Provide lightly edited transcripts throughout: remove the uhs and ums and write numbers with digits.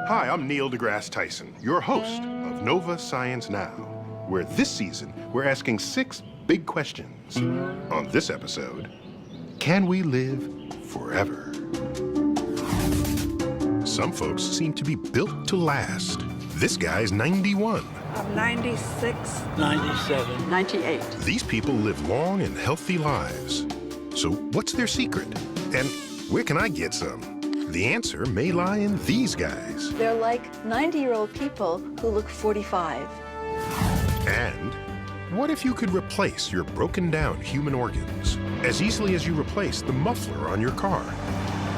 Hi, I'm Neil deGrasse Tyson, your host of Nova Science Now, where this season we're asking 6 big questions. On this episode, can we live forever? Some folks seem to be built to last. This guy's 91. I'm 96. 97. 98. These people live long and healthy lives. So what's their secret? And where can I get some? The answer may lie in these guys. They're like 90-year-old people who look 45. And what if you could replace your broken down human organs as easily as you replace the muffler on your car?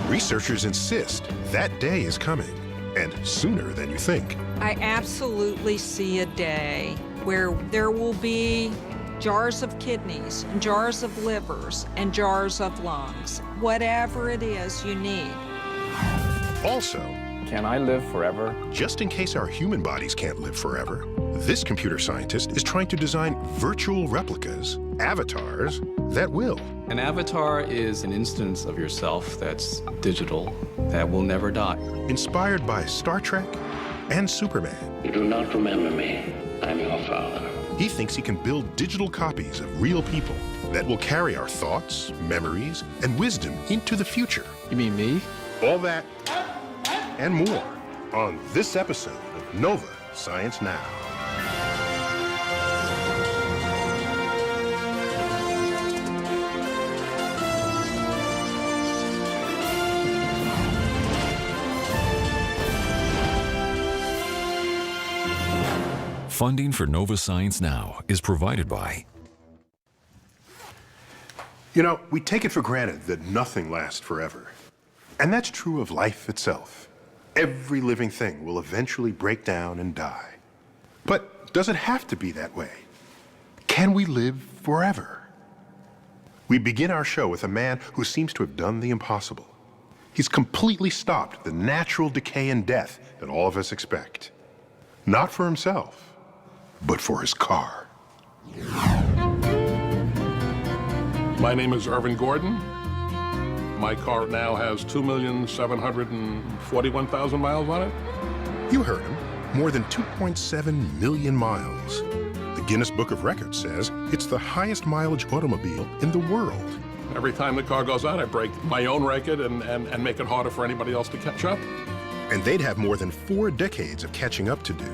Researchers insist that day is coming, and sooner than you think. I absolutely see a day where there will be jars of kidneys, and jars of livers, and jars of lungs, whatever it is you need. Also, can I live forever? just in case our human bodies can't live forever, this computer scientist is trying to design virtual replicas, avatars, that will. An avatar is an instance of yourself that's digital, that will never die. Inspired by Star Trek and Superman, You do not remember me. I'm your father. he thinks he can build digital copies of real people that will carry our thoughts, memories, and wisdom into the future. You mean me? All that and more on this episode of Nova Science Now. Funding for Nova Science Now is provided by... You know, we take it for granted that nothing lasts forever. And that's true of life itself. Every living thing will eventually break down and die. But does it have to be that way? Can we live forever? We begin our show with a man who seems to have done the impossible. He's completely stopped the natural decay and death that all of us expect. Not for himself, but for his car. My name is Irvin Gordon. My car now has 2,741,000 miles on it. You heard him. More than 2.7 million miles. The Guinness Book of Records says it's the highest mileage automobile in the world. Every time the car goes out, I break my own record and make it harder for anybody else to catch up. And they'd have more than 4 decades of catching up to do.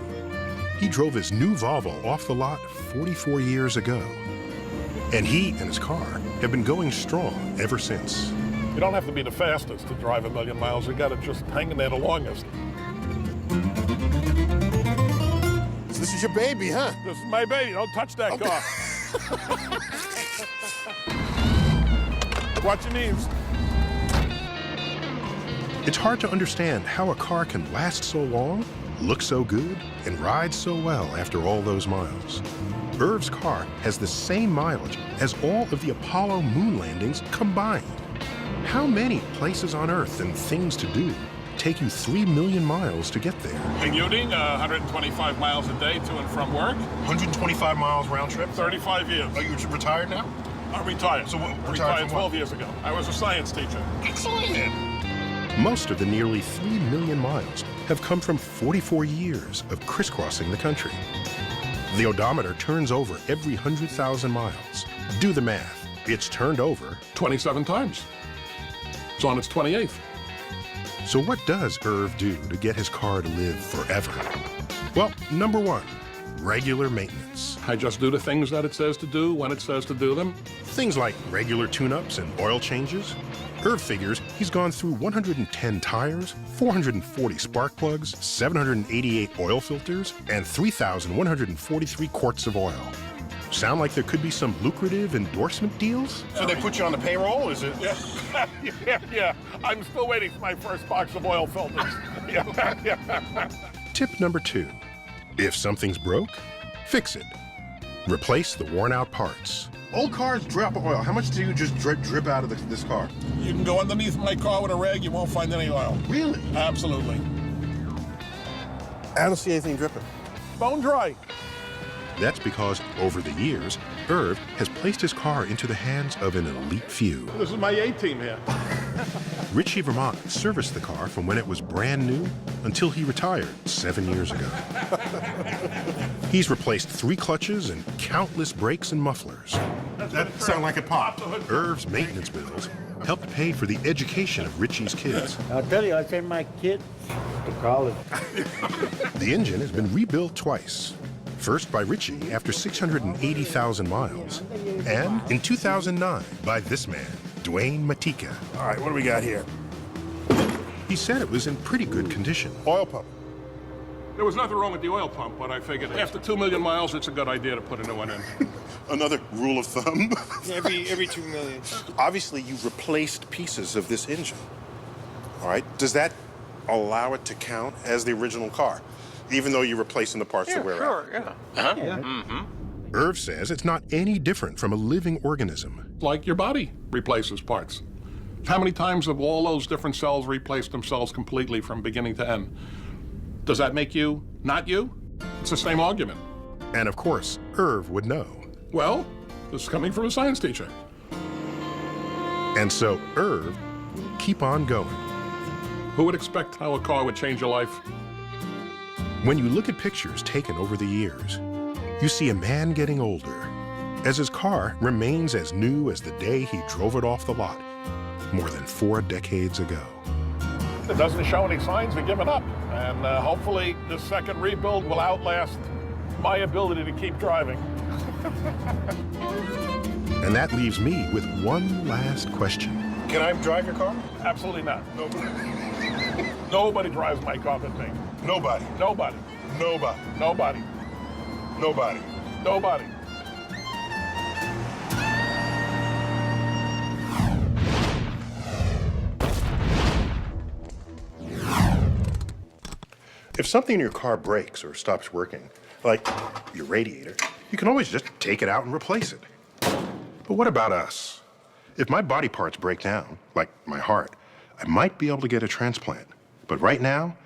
He drove his new Volvo off the lot 44 years ago. And he and his car have been going strong ever since. You don't have to be the fastest to drive 1,000,000 miles. You got to just hang in there the longest. So this is your baby, huh? This is my baby. Don't touch that car. Watch your knees. It's hard to understand how a car can last so long, look so good, and ride so well after all those miles. Irv's car has the same mileage as all of the Apollo moon landings combined. How many places on Earth and things to do take you 3 million miles to get there? Commuting 125 miles a day to and from work. 125 miles round trip? 35 years. Are you retired now? I'm retired. So what- I retired retired from 12 what? years ago. I was a science teacher. Excellent. Most of the nearly 3 million miles have come from 44 years of crisscrossing the country. The odometer turns over every 100,000 miles. Do the math. It's turned over. 27 times. It's on its 28th. So what does Irv do to get his car to live forever? Well, number 1, regular maintenance. I just do the things that it says to do when it says to do them. Things like regular tune-ups and oil changes. Irv figures he's gone through 110 tires, 440 spark plugs, 788 oil filters, and 3,143 quarts of oil. Sound like there could be some lucrative endorsement deals? So they put you on the payroll, is it? Yeah. Yeah. I'm still waiting for my first box of oil filters. Yeah. Tip number 2, if something's broke, fix it. Replace the worn-out parts. Old cars drop oil. How much do you just drip out of this car? You can go underneath my car with a rag, you won't find any oil. Really? Absolutely. I don't see anything dripping. Bone dry. That's because, over the years, Irv has placed his car into the hands of an elite few. This is my A-team here. Richie Vermont serviced the car from when it was brand new until he retired 7 years ago. He's replaced 3 clutches and countless brakes and mufflers. That sound like it popped. Irv's maintenance bills helped pay for the education of Richie's kids. I'll tell you, I sent my kid to college. The engine has been rebuilt twice. First by Richie after 680,000 miles, and in 2009 by this man, Dwayne Matika. All right, what do we got here? He said it was in pretty good condition. Oil pump. There was nothing wrong with the oil pump, but I figured after 2 million miles, it's a good idea to put a new one in. Another rule of thumb. Every 2 million. Obviously, you replaced pieces of this engine. All right, does that allow it to count as the original car, even though you're replacing the parts that wear out? Yeah. Irv says it's not any different from a living organism. Like your body replaces parts. How many times have all those different cells replaced themselves completely from beginning to end? Does that make you not you? It's the same argument. And of course, Irv would know. Well, this is coming from a science teacher. And so Irv will keep on going. Who would expect how a car would change your life? When you look at pictures taken over the years, you see a man getting older as his car remains as new as the day he drove it off the lot more than 4 decades ago. It doesn't show any signs of giving up. And hopefully this second rebuild will outlast my ability to keep driving. And that leaves me with one last question. Can I drive your car? Absolutely not. Nobody. Nobody drives my car but me. Nobody. Nobody. Nobody. Nobody. Nobody. Nobody. If something in your car breaks or stops working, like your radiator, you can always just take it out and replace it. But what about us? If my body parts break down, like my heart, I might be able to get a transplant. But right now,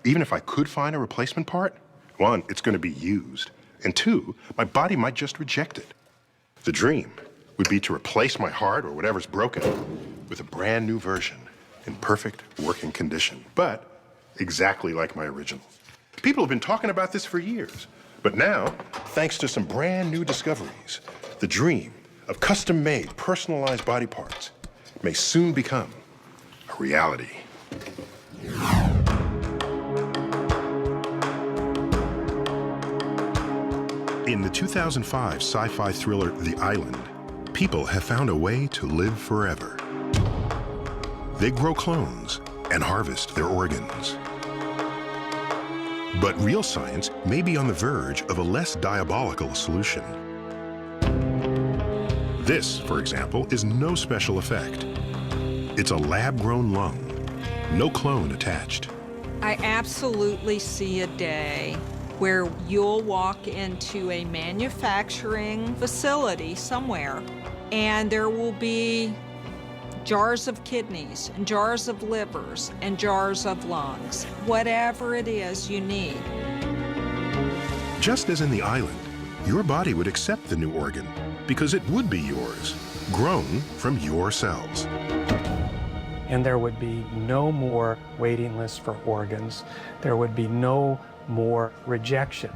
even if I could find a replacement part, 1, it's going to be used, and 2, my body might just reject it. The dream would be to replace my heart or whatever's broken with a brand new version in perfect working condition, but exactly like my original. People have been talking about this for years, but now, thanks to some brand new discoveries, the dream of custom-made, personalized body parts may soon become a reality. In the 2005 sci-fi thriller The Island, people have found a way to live forever. They grow clones and harvest their organs. But real science may be on the verge of a less diabolical solution. This, for example, is no special effect. It's a lab-grown lung, no clone attached. I absolutely see a day where you'll walk into a manufacturing facility somewhere and there will be jars of kidneys and jars of livers and jars of lungs, whatever it is you need. Just as in The Island, your body would accept the new organ because it would be yours, grown from your cells. And there would be no more waiting lists for organs. There would be no more rejection.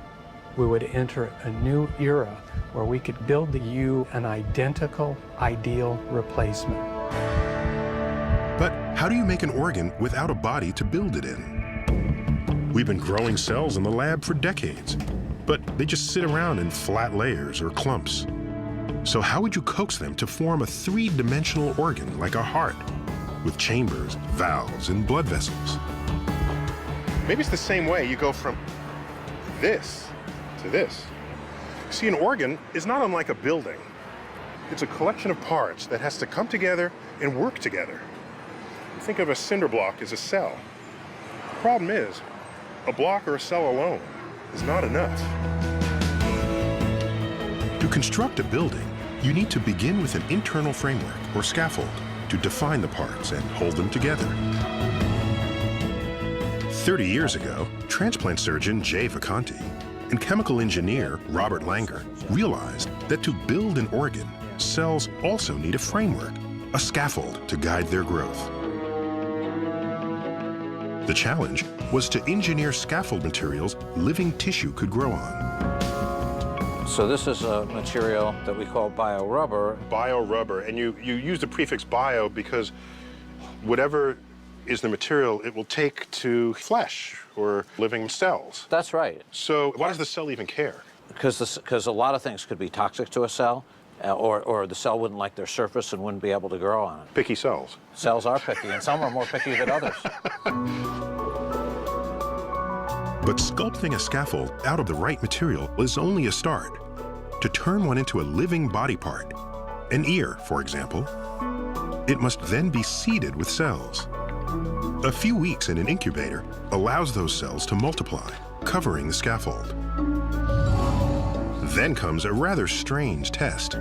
We would enter a new era where we could build you an identical, ideal replacement. But how do you make an organ without a body to build it in? We've been growing cells in the lab for decades, but they just sit around in flat layers or clumps. So how would you coax them to form a 3-dimensional organ like a heart, with chambers, valves, and blood vessels? Maybe it's the same way you go from this to this. See, an organ is not unlike a building. It's a collection of parts that has to come together and work together. Think of a cinder block as a cell. The problem is, a block or a cell alone is not enough. To construct a building, you need to begin with an internal framework or scaffold to define the parts and hold them together. 30 years ago, transplant surgeon Jay Vacanti and chemical engineer Robert Langer realized that to build an organ, cells also need a framework, a scaffold to guide their growth. The challenge was to engineer scaffold materials living tissue could grow on. So this is a material that we call biorubber. Biorubber, and you use the prefix bio because whatever is the material it will take to flesh or living cells. That's right. So why does the cell even care? Because a lot of things could be toxic to a cell, or the cell wouldn't like their surface and wouldn't be able to grow on it. Picky cells. Cells are picky, and some are more picky than others. But sculpting a scaffold out of the right material is only a start. To turn one into a living body part, an ear, for example, it must then be seeded with cells. A few weeks in an incubator allows those cells to multiply, covering the scaffold. Then comes a rather strange test.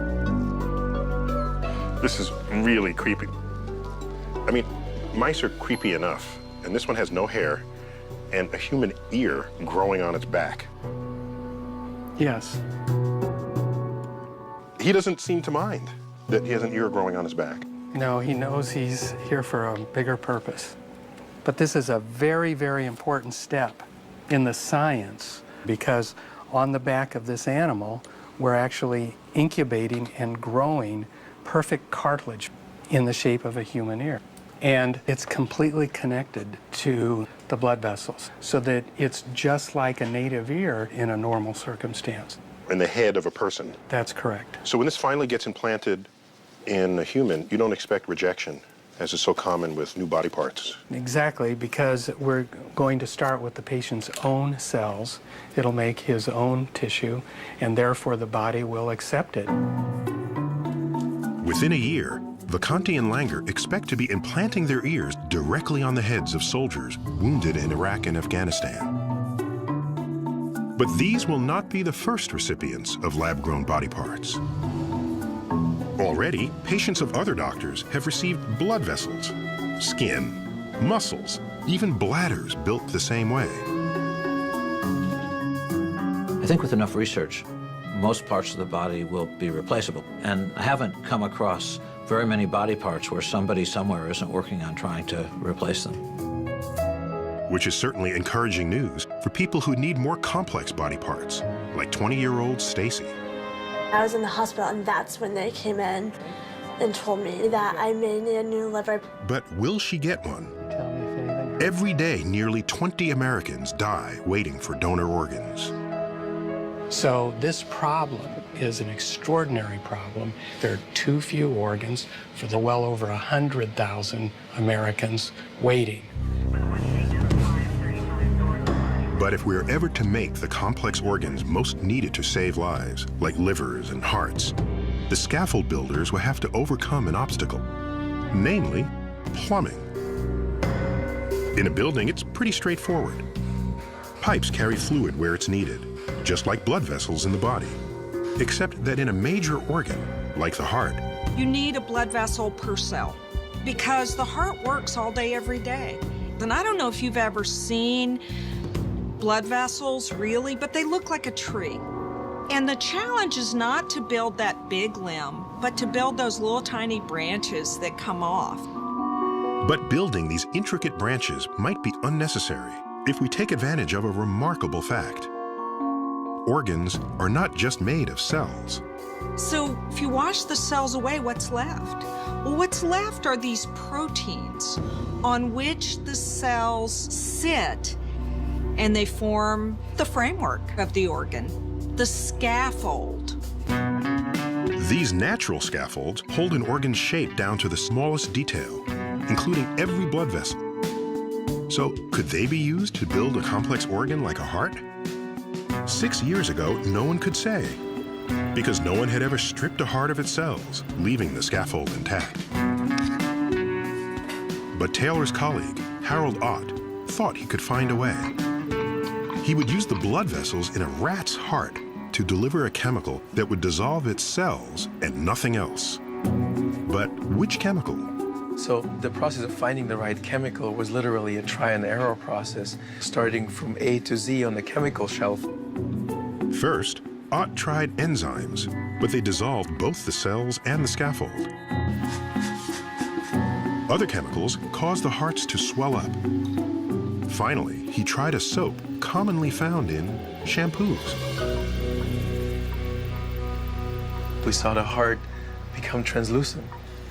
This is really creepy. I mean, mice are creepy enough, and this one has no hair and a human ear growing on its back. Yes. He doesn't seem to mind that he has an ear growing on his back. No, he knows he's here for a bigger purpose. But this is a very, very important step in the science, because on the back of this animal, we're actually incubating and growing perfect cartilage in the shape of a human ear. And it's completely connected to the blood vessels, so that it's just like a native ear in a normal circumstance. In the head of a person. That's correct. So when this finally gets implanted in a human, you don't expect rejection, as is so common with new body parts. Exactly, because we're going to start with the patient's own cells. It'll make his own tissue, and therefore the body will accept it. Within a year, Vacanti and Langer expect to be implanting their ears directly on the heads of soldiers wounded in Iraq and Afghanistan. But these will not be the first recipients of lab-grown body parts. Already, patients of other doctors have received blood vessels, skin, muscles, even bladders built the same way. I think with enough research, most parts of the body will be replaceable. And I haven't come across very many body parts where somebody somewhere isn't working on trying to replace them. Which is certainly encouraging news for people who need more complex body parts, like 20-year-old Stacy. I was in the hospital, and that's when they came in and told me that I may need a new liver. But will she get one? Every day, nearly 20 Americans die waiting for donor organs. So this problem is an extraordinary problem. There are too few organs for the well over 100,000 Americans waiting. But if we're ever to make the complex organs most needed to save lives, like livers and hearts, the scaffold builders will have to overcome an obstacle, namely plumbing. In a building, it's pretty straightforward. Pipes carry fluid where it's needed, just like blood vessels in the body, except that in a major organ, like the heart, You need a blood vessel per cell because the heart works all day, every day. And I don't know if you've ever seen blood vessels, really, but they look like a tree. And the challenge is not to build that big limb, but to build those little tiny branches that come off. But building these intricate branches might be unnecessary if we take advantage of a remarkable fact. Organs are not just made of cells. So if you wash the cells away, what's left? Well, what's left are these proteins on which the cells sit, and they form the framework of the organ, the scaffold. These natural scaffolds hold an organ's shape down to the smallest detail, including every blood vessel. So could they be used to build a complex organ like a heart? 6 years ago, no one could say, because no one had ever stripped a heart of its cells, leaving the scaffold intact. But Taylor's colleague, Harold Ott, thought he could find a way. He would use the blood vessels in a rat's heart to deliver a chemical that would dissolve its cells and nothing else. But which chemical? So the process of finding the right chemical was literally a try and error process, starting from A to Z on the chemical shelf. First, Ott tried enzymes, but they dissolved both the cells and the scaffold. Other chemicals caused the hearts to swell up. Finally, he tried a soap commonly found in shampoos. We saw the heart become translucent.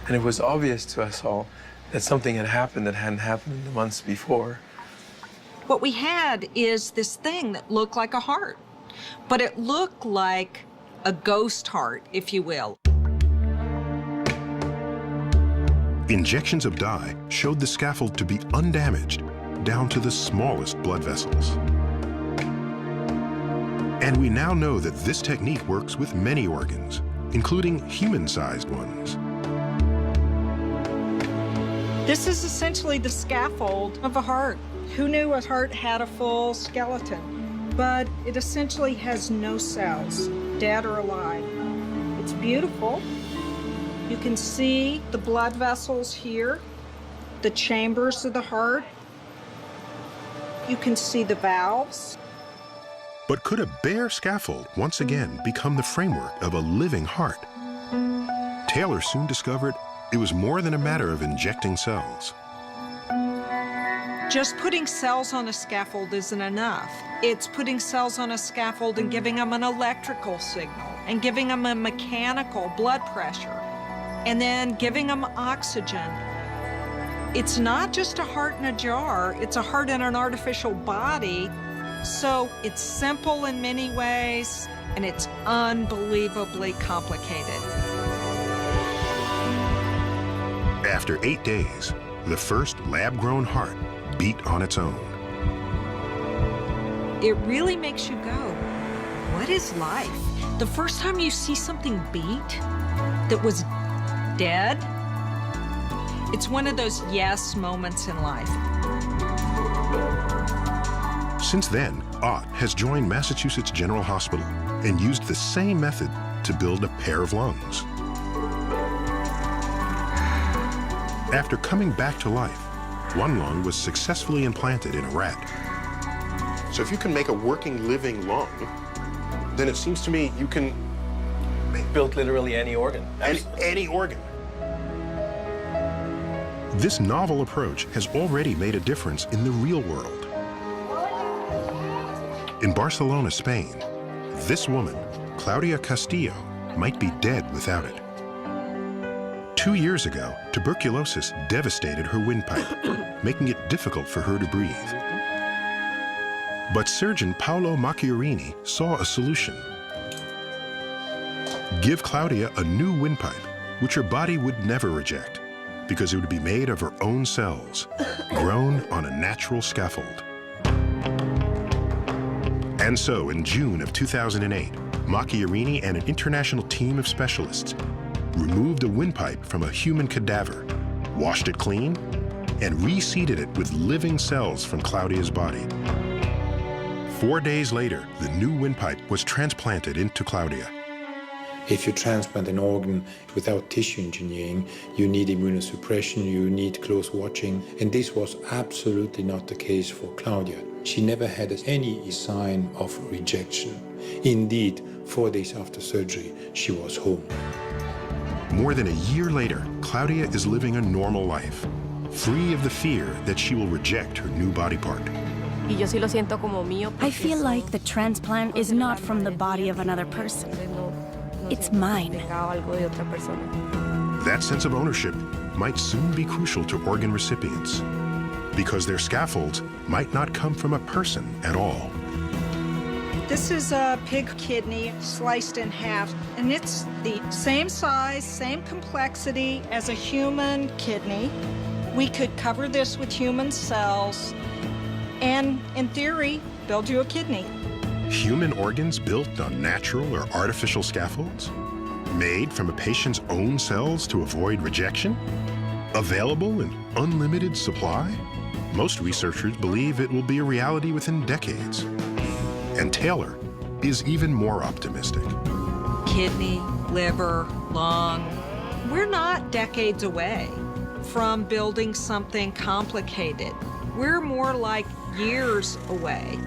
And it was obvious to us all that something had happened that hadn't happened in the months before. What we had is this thing that looked like a heart, but it looked like a ghost heart, if you will. Injections of dye showed the scaffold to be undamaged down to the smallest blood vessels. And we now know that this technique works with many organs, including human-sized ones. This is essentially the scaffold of a heart. Who knew a heart had a full skeleton? But it essentially has no cells, dead or alive. It's beautiful. You can see the blood vessels here, the chambers of the heart. You can see the valves. But could a bare scaffold once again become the framework of a living heart? Taylor soon discovered it was more than a matter of injecting cells. Just putting cells on a scaffold isn't enough. It's putting cells on a scaffold and giving them an electrical signal and giving them a mechanical blood pressure and then giving them oxygen. It's not just a heart in a jar, it's a heart in an artificial body. So it's simple in many ways and it's unbelievably complicated. After 8 days, the first lab-grown heart beat on its own. It really makes you go, what is life? The first time you see something beat that was dead, it's one of those yes moments in life. Since then, Ott has joined Massachusetts General Hospital and used the same method to build a pair of lungs. After coming back to life, one lung was successfully implanted in a rat. So if you can make a working, living lung, then it seems to me you can build literally any organ. Any organ. This novel approach has already made a difference in the real world. In Barcelona, Spain, this woman, Claudia Castillo, might be dead without it. 2 years ago, tuberculosis devastated her windpipe, making it difficult for her to breathe. But surgeon Paolo Macchiarini saw a solution. Give Claudia a new windpipe, which her body would never reject, because it would be made of her own cells, grown on a natural scaffold. And so, in June of 2008, Macchiarini and an international team of specialists removed a windpipe from a human cadaver, washed it clean, and reseeded it with living cells from Claudia's body. 4 days later, the new windpipe was transplanted into Claudia. If you transplant an organ without tissue engineering, you need immunosuppression, you need close watching, and this was absolutely not the case for Claudia. She never had any sign of rejection. Indeed, 4 days after surgery, she was home. More than a year later, Claudia is living a normal life, free of the fear that she will reject her new body part. I feel like the transplant is not from the body of another person. It's mine. That sense of ownership might soon be crucial to organ recipients, because their scaffolds might not come from a person at all. This is a pig kidney sliced in half, and it's the same size, same complexity as a human kidney. We could cover this with human cells and, in theory, build you a kidney. Human organs built on natural or artificial scaffolds? Made from a patient's own cells to avoid rejection? Available in unlimited supply? Most researchers believe it will be a reality within decades. And Taylor is even more optimistic. Kidney, liver, lung. We're not decades away from building something complicated. We're more like years away.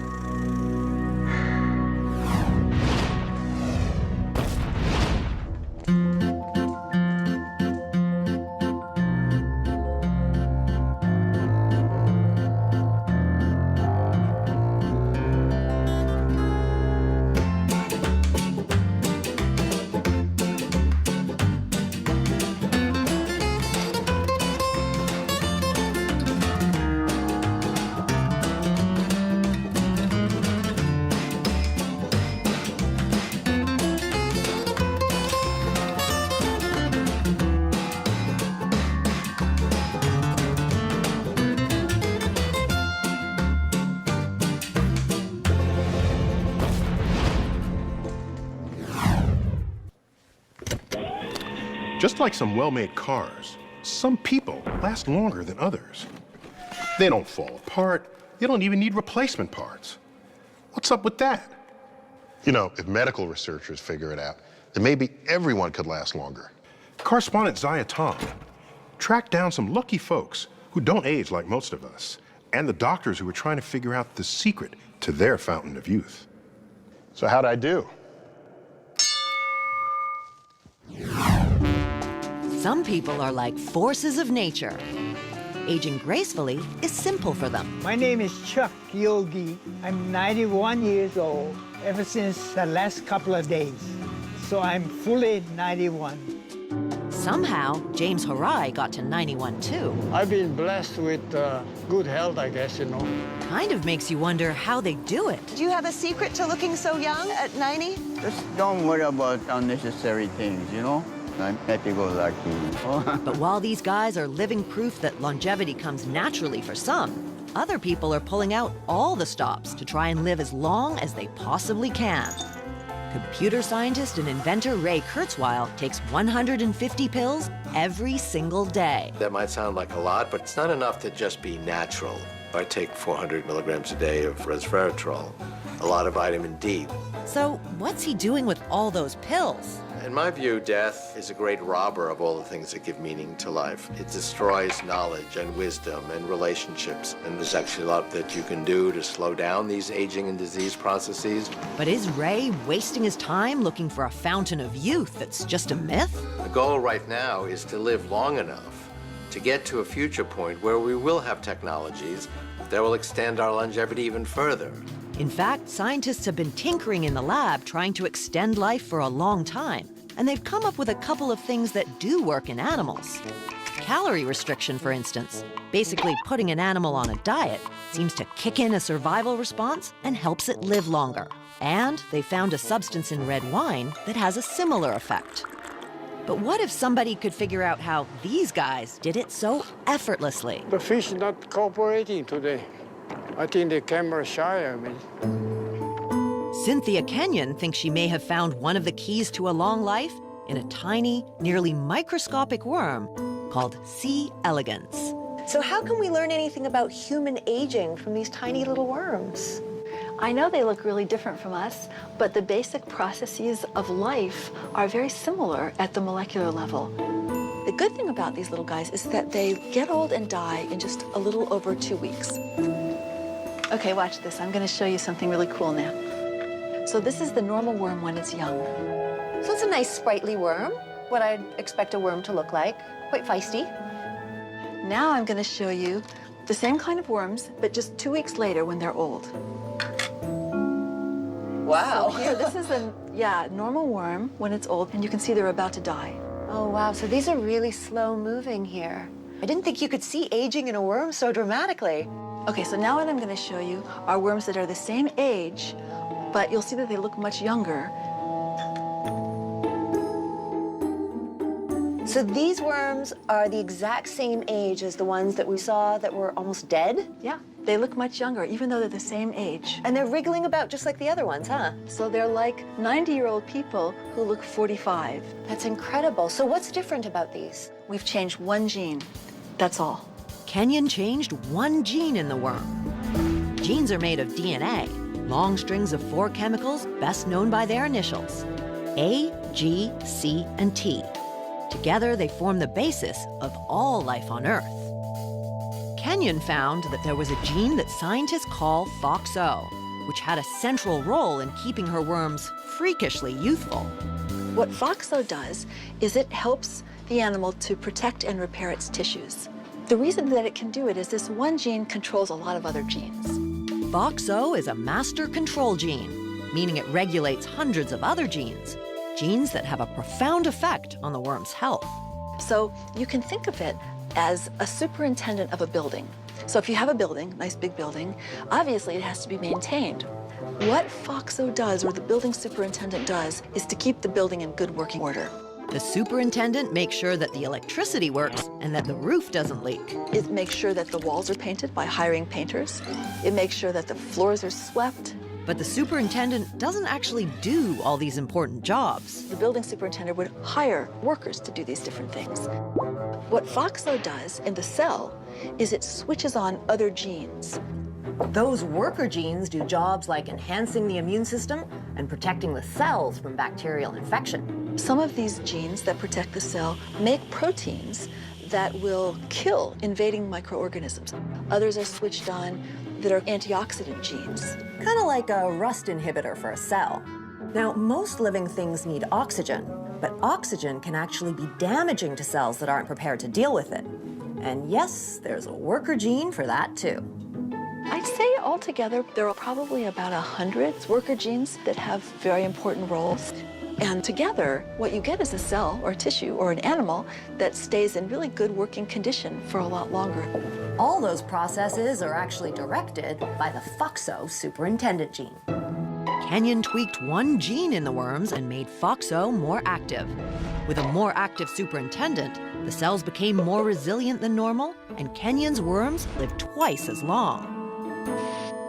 Just like some well-made cars, some people last longer than others. They don't fall apart. You don't even need replacement parts. What's up with that? You know, if medical researchers figure it out, then maybe everyone could last longer. Correspondent Zaya Tong tracked down some lucky folks who don't age like most of us, and the doctors who were trying to figure out the secret to their fountain of youth. So how'd I do? Some people are like forces of nature. Aging gracefully is simple for them. My name is Chuck Yogi. I'm 91 years old, ever since the last couple of days. So I'm fully 91. Somehow, James Harai got to 91 too. I've been blessed with good health, I guess, you know. Kind of makes you wonder how they do it. Do you have a secret to looking so young at 90? Just don't worry about unnecessary things, you know? I'm happy-go-lucky. But while these guys are living proof that longevity comes naturally for some, other people are pulling out all the stops to try and live as long as they possibly can. Computer scientist and inventor Ray Kurzweil takes 150 pills every single day. That might sound like a lot, but it's not enough to just be natural. I take 400 milligrams a day of resveratrol, a lot of vitamin D. So what's he doing with all those pills? In my view, death is a great robber of all the things that give meaning to life. It destroys knowledge and wisdom and relationships. And there's actually a lot that you can do to slow down these aging and disease processes. But is Ray wasting his time looking for a fountain of youth that's just a myth? The goal right now is to live long enough to get to a future point where we will have technologies that will extend our longevity even further. In fact, scientists have been tinkering in the lab trying to extend life for a long time. And they've come up with a couple of things that do work in animals. Calorie restriction, for instance. Basically, putting an animal on a diet seems to kick in a survival response and helps it live longer. And they found a substance in red wine that has a similar effect. But what if somebody could figure out how these guys did it so effortlessly? The fish is not cooperating today. I think the camera's shy, I mean. Cynthia Kenyon thinks she may have found one of the keys to a long life in a tiny, nearly microscopic worm called C. elegans. So how can we learn anything about human aging from these tiny little worms? I know they look really different from us, but the basic processes of life are very similar at the molecular level. The good thing about these little guys is that they get old and die in just a little over 2 weeks. Okay, watch this. I'm going to show you something really cool now. So this is the normal worm when it's young. So it's a nice, sprightly worm, what I'd expect a worm to look like. Quite feisty. Now I'm going to show you the same kind of worms, but just 2 weeks later when they're old. Wow. So here, this is a normal worm when it's old, and you can see they're about to die. Oh, wow. So these are really slow moving here. I didn't think you could see aging in a worm so dramatically. Okay, so now what I'm going to show you are worms that are the same age, but you'll see that they look much younger. So these worms are the exact same age as the ones that we saw that were almost dead? Yeah, they look much younger, even though they're the same age. And they're wriggling about just like the other ones, huh? So they're like 90-year-old people who look 45. That's incredible. So what's different about these? We've changed one gene, that's all. Kenyon changed one gene in the worm. Genes are made of DNA, long strings of 4 chemicals best known by their initials, A, G, C, and T. Together, they form the basis of all life on Earth. Kenyon found that there was a gene that scientists call FOXO, which had a central role in keeping her worms freakishly youthful. What FOXO does is it helps the animal to protect and repair its tissues. The reason that it can do it is this one gene controls a lot of other genes. FOXO is a master control gene, meaning it regulates hundreds of other genes, genes that have a profound effect on the worm's health. So you can think of it as a superintendent of a building. So if you have a building, nice big building, obviously it has to be maintained. What FOXO does, or the building superintendent does, is to keep the building in good working order. The superintendent makes sure that the electricity works and that the roof doesn't leak. It makes sure that the walls are painted by hiring painters. It makes sure that the floors are swept. But the superintendent doesn't actually do all these important jobs. The building superintendent would hire workers to do these different things. What FOXO does in the cell is it switches on other genes. Those worker genes do jobs like enhancing the immune system and protecting the cells from bacterial infection. Some of these genes that protect the cell make proteins that will kill invading microorganisms. Others are switched on that are antioxidant genes. Kind of like a rust inhibitor for a cell. Now, most living things need oxygen, but oxygen can actually be damaging to cells that aren't prepared to deal with it. And yes, there's a worker gene for that too. I'd say altogether there are probably about 100 worker genes that have very important roles. And together, what you get is a cell or a tissue or an animal that stays in really good working condition for a lot longer. All those processes are actually directed by the FOXO superintendent gene. Kenyon tweaked one gene in the worms and made FOXO more active. With a more active superintendent, the cells became more resilient than normal, and Kenyon's worms lived twice as long.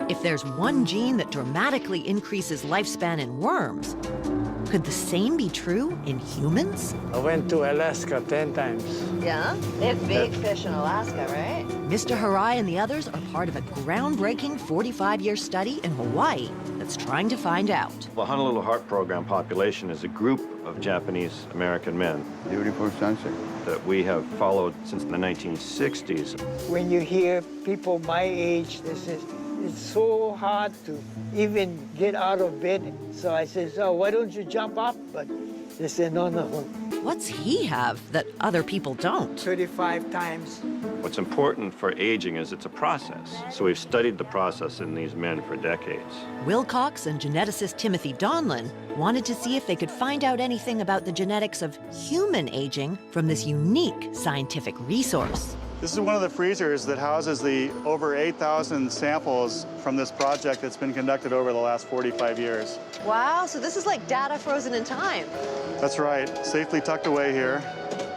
If there's one gene that dramatically increases lifespan in worms, could the same be true in humans? I went to Alaska 10 times. Yeah? They have big fish in Alaska, right? Mr. Harai and the others are part of a groundbreaking 45-year study in Hawaii that's trying to find out. The Honolulu Heart Program population is a group of Japanese American men. Beautiful sunset. That we have followed since the 1960s. When you hear people my age, they say, it's so hard to even get out of bed. So I said, so why don't you jump up? But they said, no. What's he have that other people don't? 35 times. What's important for aging is it's a process. So we've studied the process in these men for decades. Wilcox and geneticist Timothy Donlan wanted to see if they could find out anything about the genetics of human aging from this unique scientific resource. This is one of the freezers that houses the over 8,000 samples from this project that's been conducted over the last 45 years. Wow, so this is like data frozen in time. That's right, safely tucked away here.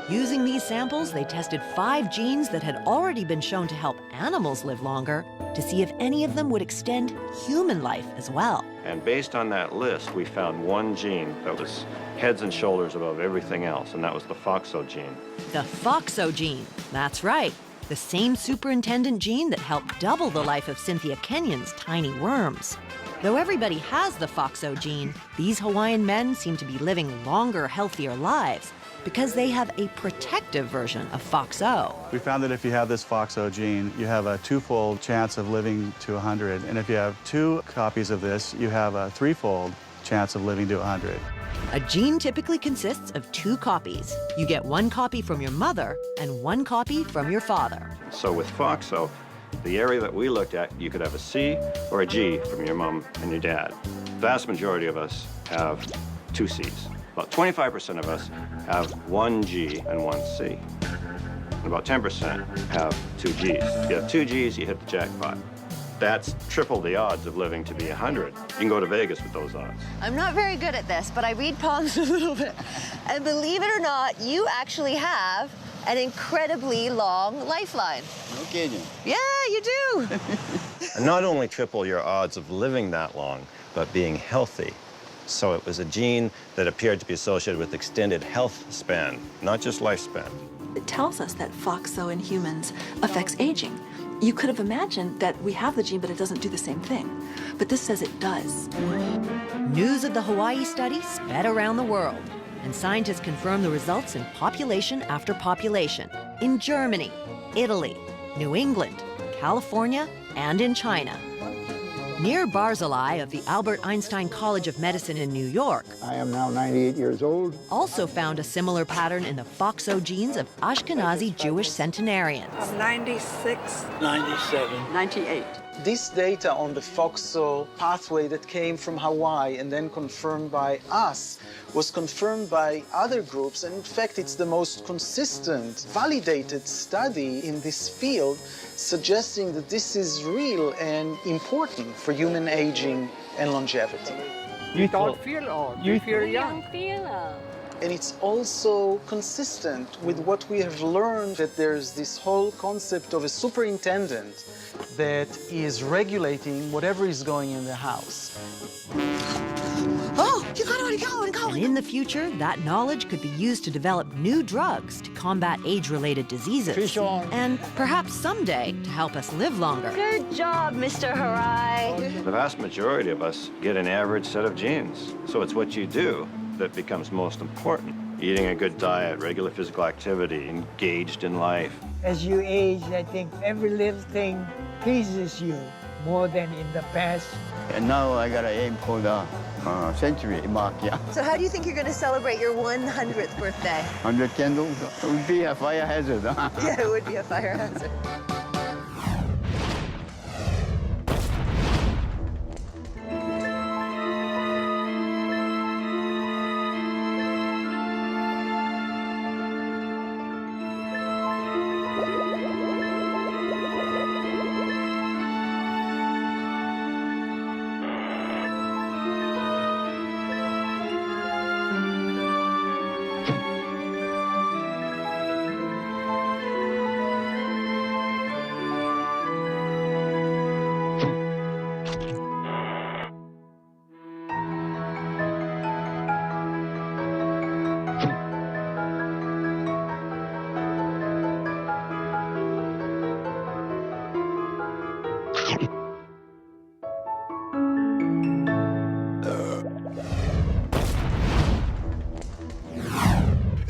Using these samples, they tested 5 genes that had already been shown to help animals live longer to see if any of them would extend human life as well. And based on that list, we found one gene that was heads and shoulders above everything else, and that was the FOXO gene. The FOXO gene, that's right. The same superintendent gene that helped double the life of Cynthia Kenyon's tiny worms. Though everybody has the FOXO gene, these Hawaiian men seem to be living longer, healthier lives because they have a protective version of FOXO. We found that if you have this FOXO gene, you have a 2-fold chance of living to 100. And if you have 2 copies of this, you have a 3-fold chance of living to 100. A gene typically consists of 2 copies. You get 1 copy from your mother and 1 copy from your father. So with FOXO, the area that we looked at, you could have a C or a G from your mom and your dad. The vast majority of us have 2 Cs. About 25% of us have 1 G and 1 C. And about 10% have 2 Gs. If you have 2 Gs, you hit the jackpot. That's triple the odds of living to be 100. You can go to Vegas with those odds. I'm not very good at this, but I read palms a little bit. And believe it or not, you actually have an incredibly long lifeline. No kidding. Yeah, you do. And not only triple your odds of living that long, but being healthy. So it was a gene that appeared to be associated with extended health span, not just lifespan. It tells us that FOXO in humans affects aging. You could have imagined that we have the gene, but it doesn't do the same thing. But this says it does. News of the Hawaii study sped around the world, and scientists confirmed the results in population after population in Germany, Italy, New England, California, and in China. Nir Barzilai of the Albert Einstein College of Medicine in New York I am now 98 years old. also found a similar pattern in the FOXO genes of Ashkenazi Jewish centenarians. 96, 97, 98. This data on the FOXO pathway that came from Hawaii and then confirmed by us was confirmed by other groups, and in fact it's the most consistent, validated study in this field, suggesting that this is real and important for human aging and longevity. You don't feel old, you feel young. And it's also consistent with what we have learned, that there's this whole concept of a superintendent that is regulating whatever is going in the house. Oh, you gotta go and go. And in the future, that knowledge could be used to develop new drugs to combat age-related diseases. And perhaps someday to help us live longer. Good job, Mr. Harai. The vast majority of us get an average set of genes. So it's what you do that becomes most important. Eating a good diet, regular physical activity, engaged in life. As you age, I think every little thing pleases you more than in the past. And now I gotta aim for the century mark, yeah. So how do you think you're going to celebrate your 100th birthday? 100 candles, it would be a fire hazard. Yeah, it would be a fire hazard.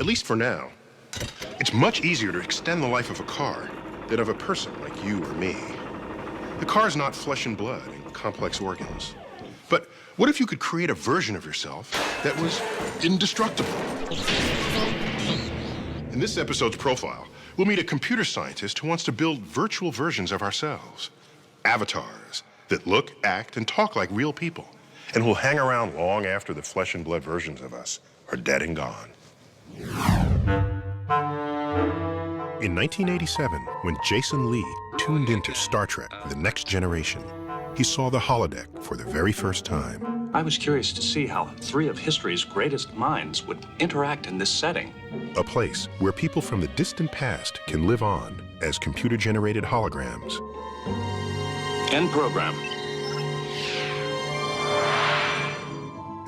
At least for now. It's much easier to extend the life of a car than of a person like you or me. The car's not flesh and blood and complex organs. But what if you could create a version of yourself that was indestructible? In this episode's profile, we'll meet a computer scientist who wants to build virtual versions of ourselves. Avatars that look, act, and talk like real people, and will hang around long after the flesh and blood versions of us are dead and gone. In 1987, when Jason Lee tuned into Star Trek: The Next Generation, he saw the holodeck for the very first time. I was curious to see how three of history's greatest minds would interact in this setting. A place where people from the distant past can live on as computer-generated holograms. End program.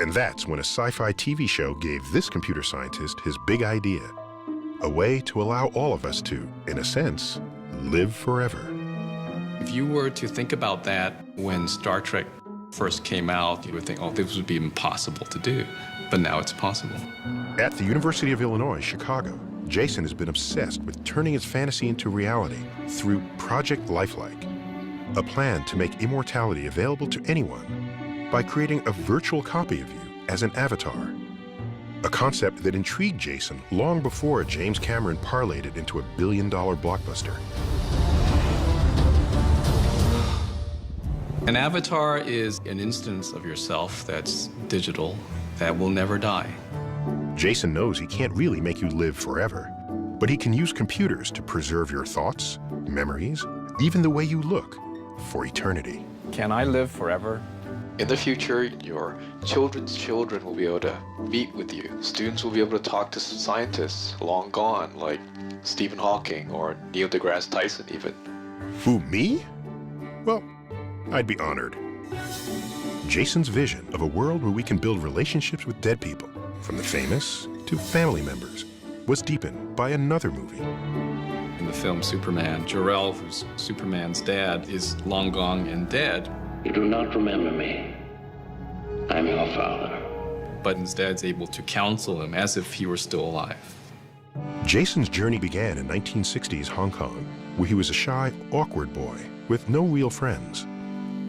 And that's when a sci-fi TV show gave this computer scientist his big idea. A way to allow all of us to, in a sense, live forever. If you were to think about that when Star Trek first came out, you would think, oh, this would be impossible to do. But now it's possible. At the University of Illinois, Chicago, Jason has been obsessed with turning his fantasy into reality through Project Lifelike, a plan to make immortality available to anyone by creating a virtual copy of you as an avatar. A concept that intrigued Jason long before James Cameron parlayed it into a billion-dollar blockbuster. An avatar is an instance of yourself that's digital, that will never die. Jason knows he can't really make you live forever, but he can use computers to preserve your thoughts, memories, even the way you look, for eternity. Can I live forever? In the future, your children's children will be able to meet with you. Students will be able to talk to scientists long gone, like Stephen Hawking or Neil deGrasse Tyson even. Who, me? Well, I'd be honored. Jason's vision of a world where we can build relationships with dead people, from the famous to family members, was deepened by another movie. In the film Superman, Jor-El, who's Superman's dad, is long gone and dead. You do not remember me. I'm your father. But instead is able to counsel him as if he were still alive. Jason's journey began in 1960s Hong Kong, where he was a shy, awkward boy with no real friends.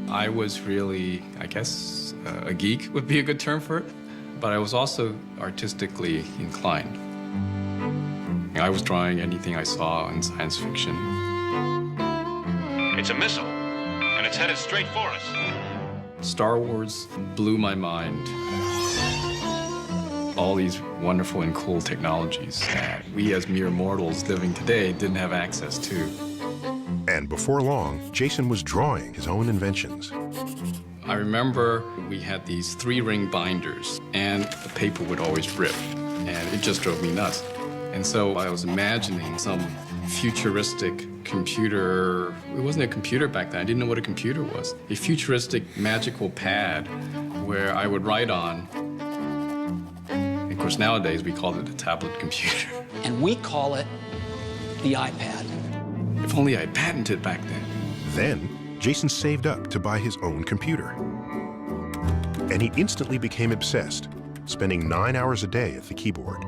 I was really, I guess, a geek would be a good term for it, but I was also artistically inclined. I was drawing anything I saw in science fiction. It's a missile, and it's headed straight for us. Star Wars blew my mind. All these wonderful and cool technologies that we as mere mortals living today didn't have access to. And before long, Jason was drawing his own inventions. I remember we had these 3-ring binders, and the paper would always rip. and it just drove me nuts. And so I was imagining some futuristic computer. It wasn't a computer back then. I didn't know what a computer was. A futuristic magical pad where I would write on. Of course, nowadays we call it a tablet computer. And we call it the iPad. If only I patented back then. Then, Jason saved up to buy his own computer. And he instantly became obsessed, spending 9 hours a day at the keyboard.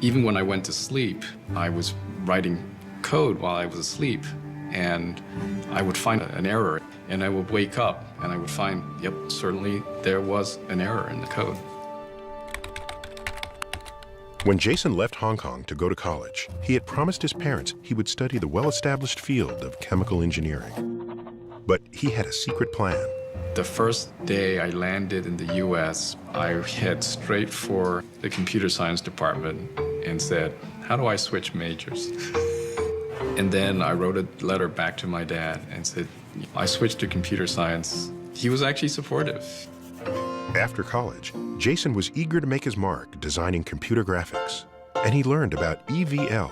Even when I went to sleep, I was writing code while I was asleep, and I would find an error, and I would wake up, and I would find, yep, certainly there was an error in the code. When Jason left Hong Kong to go to college, he had promised his parents he would study the well-established field of chemical engineering. But he had a secret plan. The first day I landed in the US, I head straight for the computer science department and said, how do I switch majors? And then I wrote a letter back to my dad and said, I switched to computer science. He was actually supportive. After college, Jason was eager to make his mark designing computer graphics. And he learned about EVL,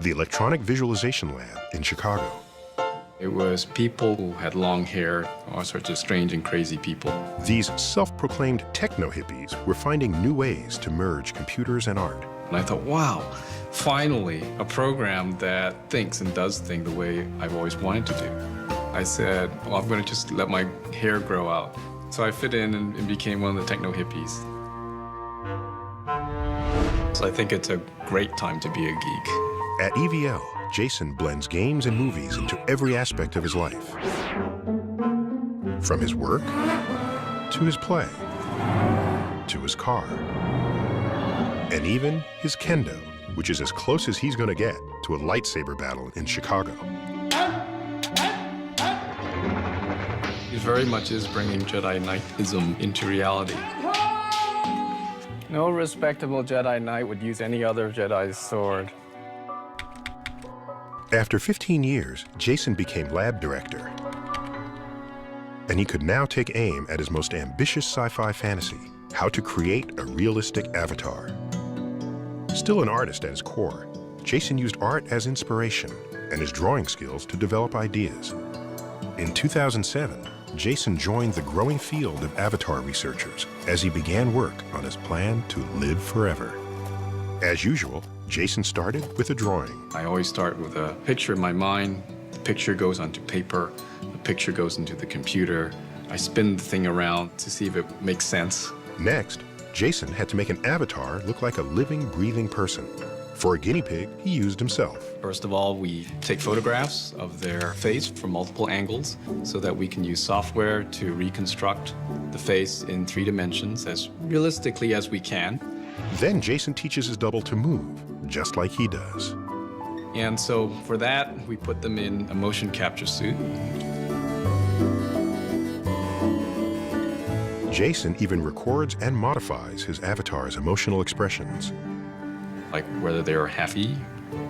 the Electronic Visualization Lab in Chicago. It was people who had long hair, all sorts of strange and crazy people. These self-proclaimed techno-hippies were finding new ways to merge computers and art. And I thought, wow, finally, a program that thinks and does things the way I've always wanted to do. I said, well, I'm going to just let my hair grow out. So I fit in and became one of the techno-hippies. So I think it's a great time to be a geek. At EVL, Jason blends games and movies into every aspect of his life. From his work, to his play, to his car, and even his kendo, which is as close as he's going to get to a lightsaber battle in Chicago. It very much is bringing Jedi Knightism into reality. No respectable Jedi Knight would use any other Jedi's sword. After 15 years, Jason became lab director. And he could now take aim at his most ambitious sci-fi fantasy, how to create a realistic avatar. Still an artist at his core, Jason used art as inspiration and his drawing skills to develop ideas. In 2007, Jason joined the growing field of avatar researchers as he began work on his plan to live forever. As usual, Jason started with a drawing. I always start with a picture in my mind. The picture goes onto paper. The picture goes into the computer. I spin the thing around to see if it makes sense. Next, Jason had to make an avatar look like a living, breathing person. For a guinea pig, he used himself. First of all, we take photographs of their face from multiple angles so that we can use software to reconstruct the face in 3 dimensions as realistically as we can. Then Jason teaches his double to move, just like he does. And so for that, we put them in a motion capture suit. Jason even records and modifies his avatar's emotional expressions. Like whether they're happy,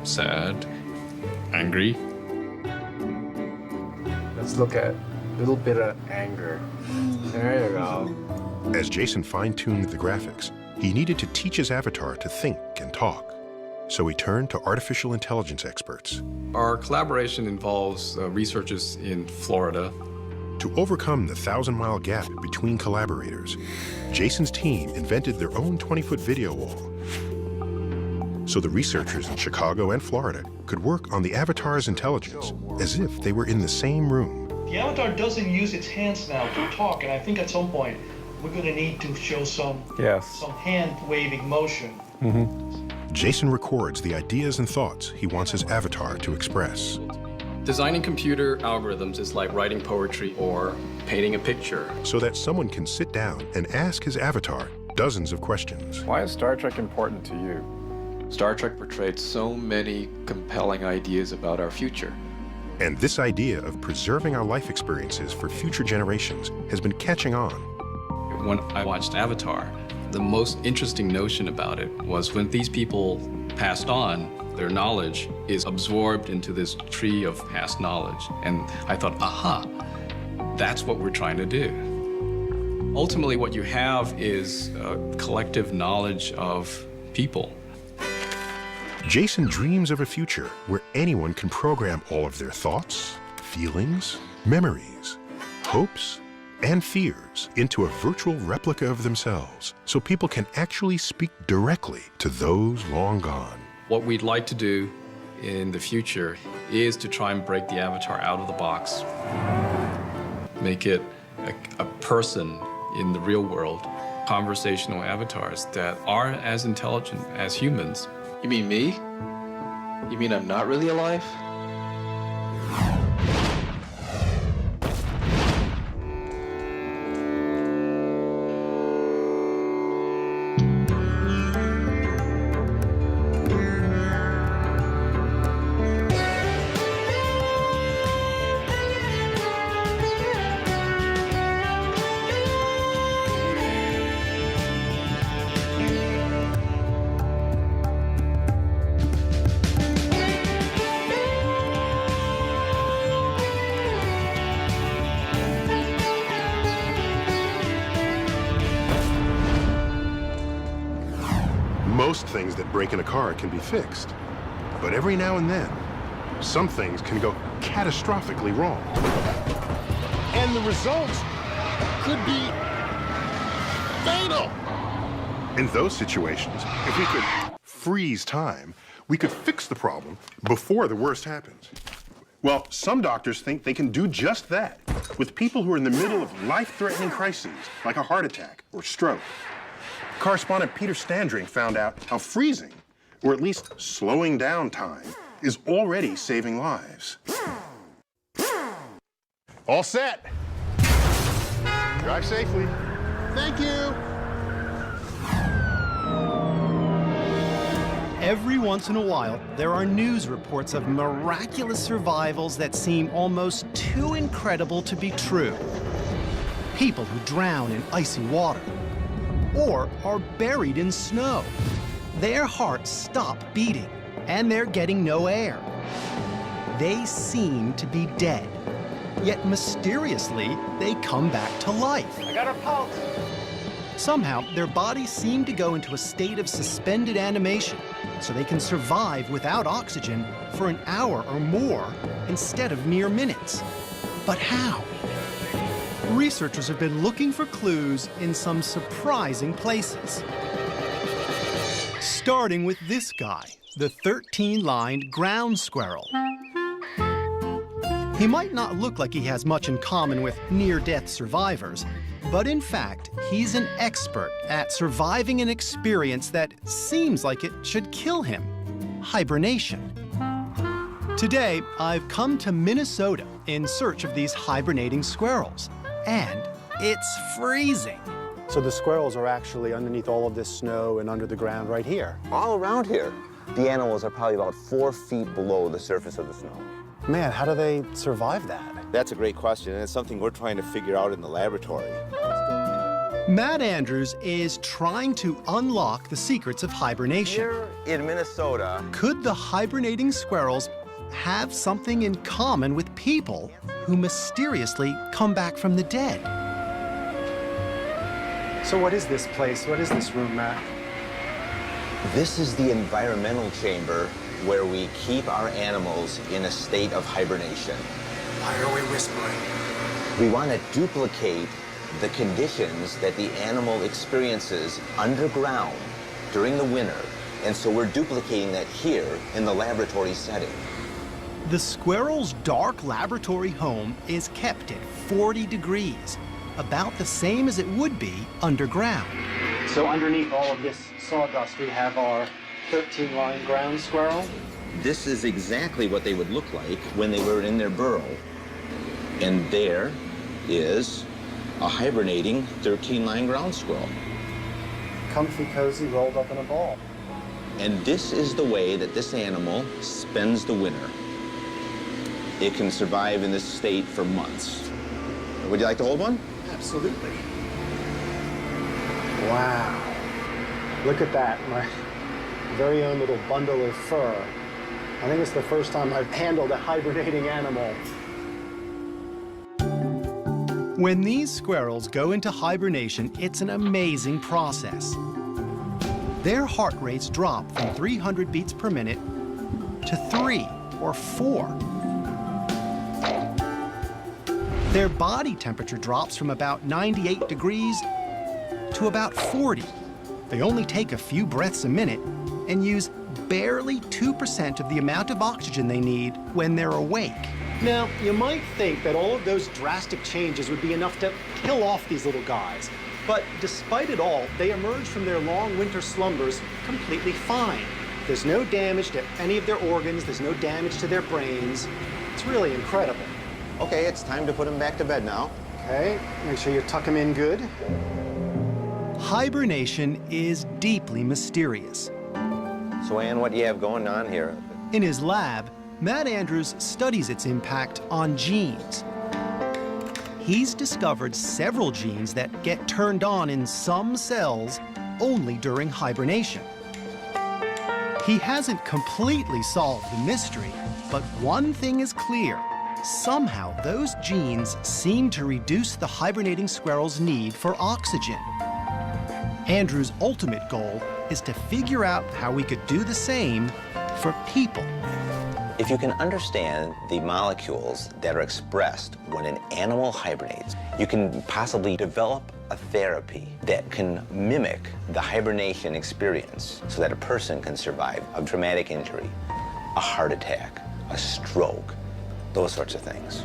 sad, angry. Let's look at a little bit of anger. There you go. As Jason fine-tuned the graphics, he needed to teach his avatar to think and talk. So he turned to artificial intelligence experts. Our collaboration involves researchers in Florida. To overcome the 1,000-mile gap between collaborators, Jason's team invented their own 20-foot video wall. So the researchers in Chicago and Florida could work on the avatar's intelligence as if they were in the same room. The avatar doesn't use its hands now to talk, and I think at some point we're going to need to show some hand-waving motion. Jason records the ideas and thoughts he wants his avatar to express. Designing computer algorithms is like writing poetry or painting a picture. So that someone can sit down and ask his avatar dozens of questions. Why is Star Trek important to you? Star Trek portrayed so many compelling ideas about our future. And this idea of preserving our life experiences for future generations has been catching on. When I watched Avatar, the most interesting notion about it was when these people passed on, their knowledge is absorbed into this tree of past knowledge. And I thought, aha, that's what we're trying to do. Ultimately, what you have is a collective knowledge of people. Jason dreams of a future where anyone can program all of their thoughts, feelings, memories, hopes, and fears into a virtual replica of themselves, so people can actually speak directly to those long gone. What we'd like to do in the future is to try and break the avatar out of the box, make it a person in the real world, conversational avatars that are as intelligent as humans. You mean me? You mean I'm not really alive? Most things that break in a car can be fixed, but every now and then, some things can go catastrophically wrong. And the results could be fatal. In those situations, if we could freeze time, we could fix the problem before the worst happens. Well, some doctors think they can do just that with people who are in the middle of life-threatening crises, like a heart attack or stroke. Correspondent Peter Standring found out how freezing, or at least slowing down time, is already saving lives. All set. Drive safely. Thank you. Every once in a while, there are news reports of miraculous survivals that seem almost too incredible to be true. People who drown in icy water, or are buried in snow. Their hearts stop beating, and they're getting no air. They seem to be dead, yet mysteriously, they come back to life. I got a pulse. Somehow, their bodies seem to go into a state of suspended animation, so they can survive without oxygen for an hour or more instead of mere minutes. But how? Researchers have been looking for clues in some surprising places. Starting with this guy, the 13-lined ground squirrel. He might not look like he has much in common with near-death survivors, but in fact, he's an expert at surviving an experience that seems like it should kill him: hibernation. Today, I've come to Minnesota in search of these hibernating squirrels, and it's freezing. So the squirrels are actually underneath all of this snow and under the ground right here. All around here. The animals are probably about 4 feet below the surface of the snow. Man, how do they survive that? That's a great question, and it's something we're trying to figure out in the laboratory. Matt Andrews is trying to unlock the secrets of hibernation. Here in Minnesota, could the hibernating squirrels have something in common with people who mysteriously come back from the dead? So what is this place? What is this room, Matt? this is the environmental chamber where we keep our animals in a state of hibernation. Why are we whispering? We want to duplicate the conditions that the animal experiences underground during the winter. And so we're duplicating that here in the laboratory setting. The squirrel's dark laboratory home is kept at 40 degrees, about the same as it would be underground. So underneath all of this sawdust, we have our 13-line ground squirrel. This is exactly what they would look like when they were in their burrow. And there is a hibernating 13-line ground squirrel. Comfy, cozy, rolled up in a ball. And this is the way that this animal spends the winter. It can survive in this state for months. Would you like to hold one? Absolutely. Wow. Look at that, my very own little bundle of fur. I think it's the first time I've handled a hibernating animal. When these squirrels go into hibernation, it's an amazing process. their heart rates drop from 300 beats per minute to 3 or 4. Their body temperature drops from about 98 degrees to about 40. They only take a few breaths a minute and use barely 2% of the amount of oxygen they need when they're awake. Now, you might think that all of those drastic changes would be enough to kill off these little guys. But despite it all, they emerge from their long winter slumbers completely fine. There's no damage to any of their organs, there's no damage to their brains. It's really incredible. Okay, it's time to put them back to bed now. Okay, make sure you tuck them in good. Hibernation is deeply mysterious. So, Ann, what do you have going on here? In his lab, Matt Andrews studies its impact on genes. He's discovered several genes that get turned on in some cells only during hibernation. He hasn't completely solved the mystery, but one thing is clear. Somehow, those genes seem to reduce the hibernating squirrel's need for oxygen. Andrew's ultimate goal is to figure out how we could do the same for people. If you can understand the molecules that are expressed when an animal hibernates, you can possibly develop a therapy that can mimic the hibernation experience so that a person can survive a traumatic injury, a heart attack, a stroke, those sorts of things.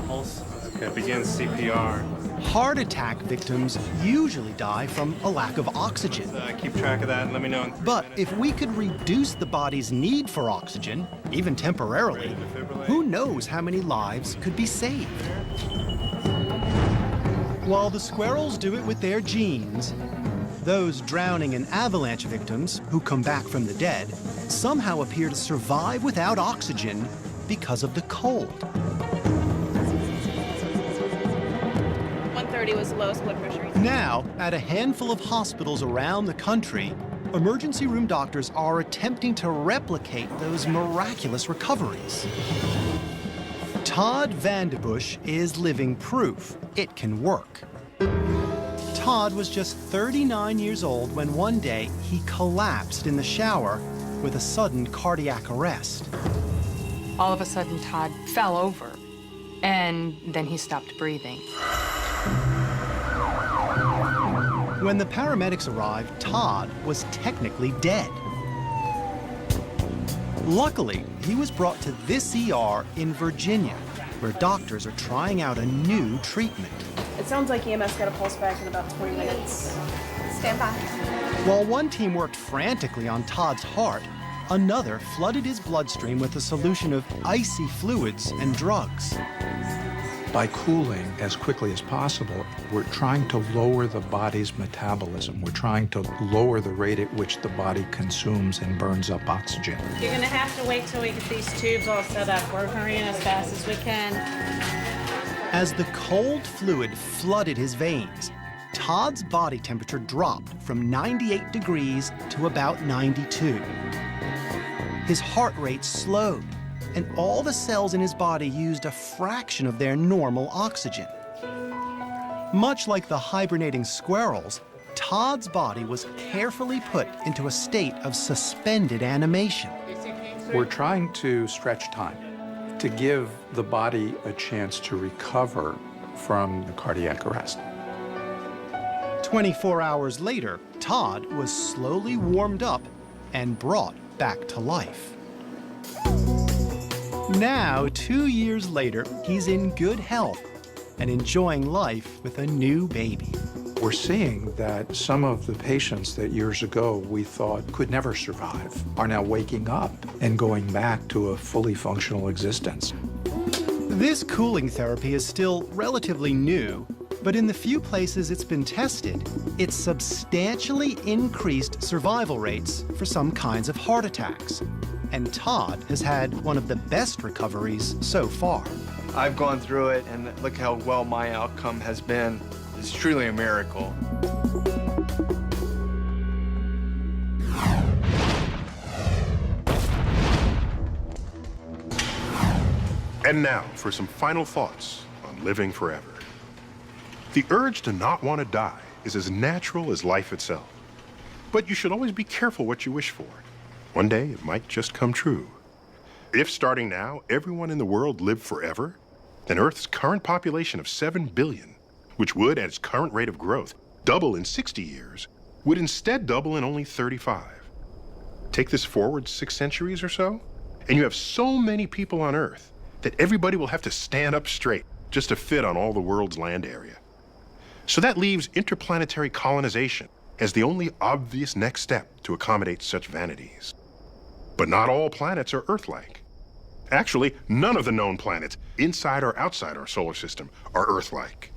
Pulse. Okay, begin CPR. Heart attack victims usually die from a lack of oxygen. Keep track of that and let me know. But if we could reduce the body's need for oxygen, even temporarily, who knows how many lives could be saved? While the squirrels do it with their genes, those drowning in avalanche victims who come back from the dead somehow appear to survive without oxygen because of the cold. 130 was the lowest blood pressure. Now, at a handful of hospitals around the country, emergency room doctors are attempting to replicate those miraculous recoveries. Todd Vandebush is living proof it can work. Todd was just 39 years old when one day he collapsed in the shower with a sudden cardiac arrest. All of a sudden, Todd fell over, and then he stopped breathing. When the paramedics arrived, Todd was technically dead. Luckily, he was brought to this ER in Virginia, where doctors are trying out a new treatment. It sounds like EMS got a pulse back in about 20 minutes. Stand by. While one team worked frantically on Todd's heart, another flooded his bloodstream with a solution of icy fluids and drugs. By cooling as quickly as possible, we're trying to lower the body's metabolism. We're trying to lower the rate at which the body consumes and burns up oxygen. You're gonna have to wait till we get these tubes all set up. We're hurrying as fast as we can. As the cold fluid flooded his veins, Todd's body temperature dropped from 98 degrees to about 92. His heart rate slowed, and all the cells in his body used a fraction of their normal oxygen. Much like the hibernating squirrels, Todd's body was carefully put into a state of suspended animation. We're trying to stretch time to give the body a chance to recover from the cardiac arrest. 24 hours later, Todd was slowly warmed up and brought back to life. Now, 2 years later, he's in good health and enjoying life with a new baby. We're seeing that some of the patients that years ago we thought could never survive are now waking up and going back to a fully functional existence. This cooling therapy is still relatively new, but in the few places it's been tested, it's substantially increased survival rates for some kinds of heart attacks. And Todd has had one of the best recoveries so far. I've gone through it, and look how well my outcome has been. It's truly a miracle. And now for some final thoughts on living forever. The urge to not want to die is as natural as life itself. But you should always be careful what you wish for. One day, it might just come true. If starting now, everyone in the world lived forever, then Earth's current population of 7 billion, which would, at its current rate of growth, double in 60 years, would instead double in only 35. Take this forward 6 centuries or so, and you have so many people on Earth that everybody will have to stand up straight just to fit on all the world's land area. So that leaves interplanetary colonization as the only obvious next step to accommodate such vanities. But not all planets are Earth-like. Actually, none of the known planets, inside or outside our solar system, are Earth-like.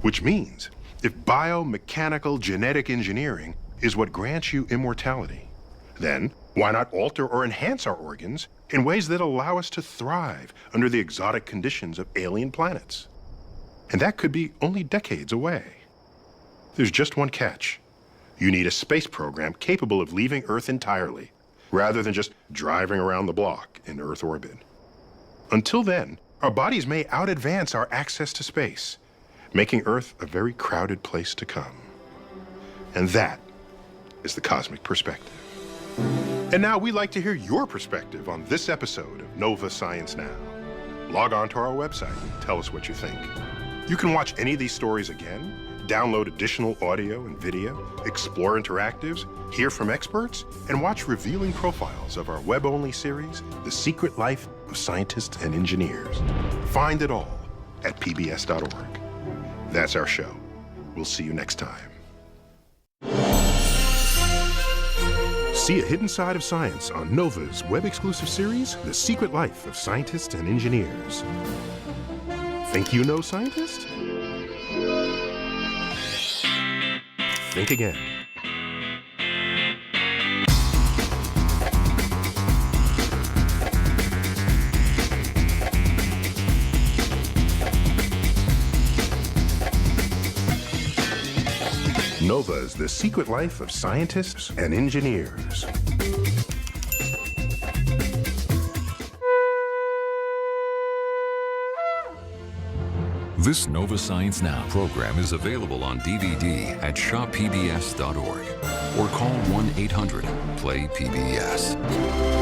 Which means, if biomechanical genetic engineering is what grants you immortality, then why not alter or enhance our organs in ways that allow us to thrive under the exotic conditions of alien planets? And that could be only decades away. There's just one catch. You need a space program capable of leaving Earth entirely, rather than just driving around the block in Earth orbit. Until then, our bodies may out-advance our access to space, making Earth a very crowded place to come. And that is the Cosmic Perspective. And now we'd like to hear your perspective on this episode of Nova Science Now. Log on to our website and tell us what you think. You can watch any of these stories again, download additional audio and video, explore interactives, hear from experts, and watch revealing profiles of our web-only series, The Secret Life of Scientists and Engineers. Find it all at pbs.org. That's our show. We'll see you next time. See a hidden side of science on Nova's web-exclusive series, The Secret Life of Scientists and Engineers. Think you know scientists? Think again. Nova's The Secret Life of Scientists and Engineers. This Nova Science Now program is available on DVD at shoppbs.org or call 1-800-PLAY-PBS.